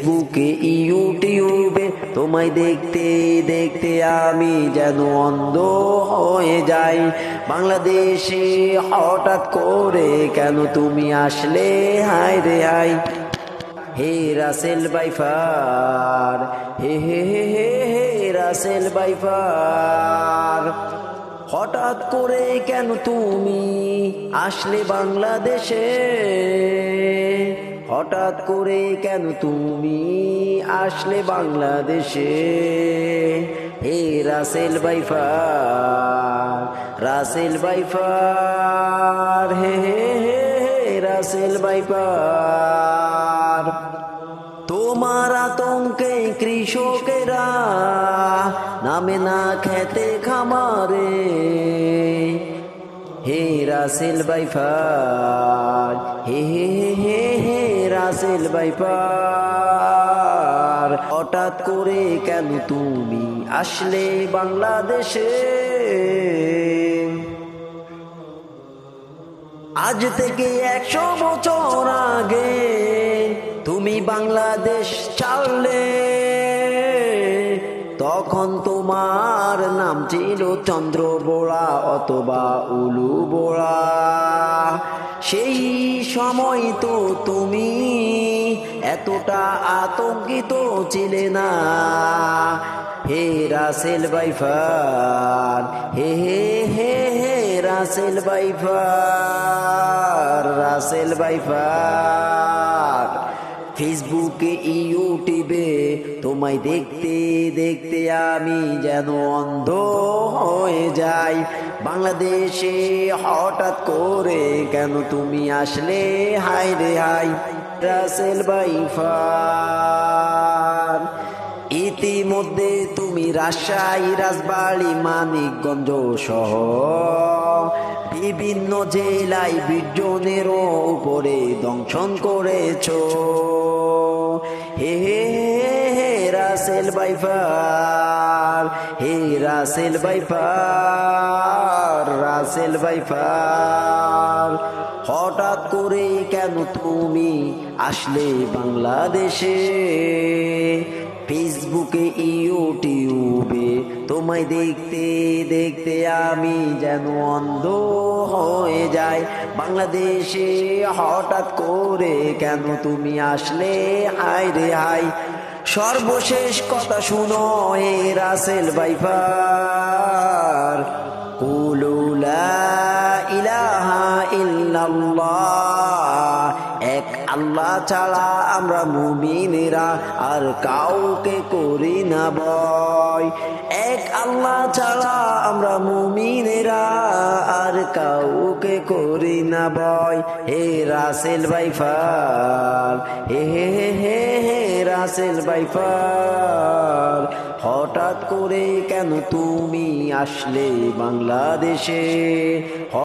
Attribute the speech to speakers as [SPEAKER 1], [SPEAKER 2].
[SPEAKER 1] ফেসবুকে ইউটিউবে তোমায় দেখতে দেখতে আমি যেন অন্ধ হয়ে যাই। বাংলাদেশে হঠাৎ করে কেন তুমি আসলে, হায় রে হায়। হে রাসেল বাইফার, হে হে হে হে হে রাসেল বাইফার, হঠাৎ করে কেন তুমি আসলে বাংলাদেশে? হঠাৎ করে কেন তুমি আসলে বাংলাদেশে? হে রাসেল বাইফার, রাসেল বাইফার, হে হে হে রাসেল বাইফার, তোমার আতঙ্কে কৃষকেরা নামে না খেতে খামারে। হে রাসেল বাইফার, হে হে হে হে রাসেল বাইফার, হঠাৎ করে কেন তুমি আসলে বাংলাদেশে? আজ থেকে 100 বছর আগে তুমি বাংলাদেশ ছাড়লে, তখন তোমার নাম ছিল চন্দ্র বোরা অথবা উলু বোরা। সেই সময় তো তুমি এতটা আতঙ্কিত ছিলে না। হে রাসেল বাইফার, হে হে হে হে রাসেল বাইফার, রাসেল বাইফার, ফেসবুকে ইউটিউবে তোমায় দেখতে দেখতে আমি যেন অন্ধ হয়ে যাই। বাংলাদেশে হঠাৎ করে কেন তুমি আসলে, হায় রে হায়। রাসেল বাইফার, ইতিমধ্যে তুমি রাজশাহী, রাজবাড়ী, মানিকগঞ্জ সহ বিভিন্ন জেলায় 20 জনেরও উপরে দংশন করেছ। হে হে হে রাসেল বাইফার, হে রাসেল বাইফার, রাসেল বাইফার, হঠাৎ করে কেন তুমি আসলে বাংলাদেশে? ফেসবুকে ইউটিউবে তোমায় দেখতে দেখতে আমি যেন অন্ধ হয়ে যাই। বাংলাদেশে হঠাৎ করে কেন তুমি আসলে, হায় রে হায়। সর্বশেষ কথা শুনো হে রাসেল বাইফার, কুলু লা ইলাহা ইল্লাল্লাহ, এক আল্লাহ ছাড়া আমরা মুমিনেরা আর কাউকে করি না ভয়। এক আল্লাহ ছাড়া আমরা মুমিনেরা আর কাউকে করি না ভয়। হে রাসেল বাইফার, হে হে হে হে রাসেল বাইফার, হঠাৎ করে কেন তুমি আসলে বাংলাদেশে?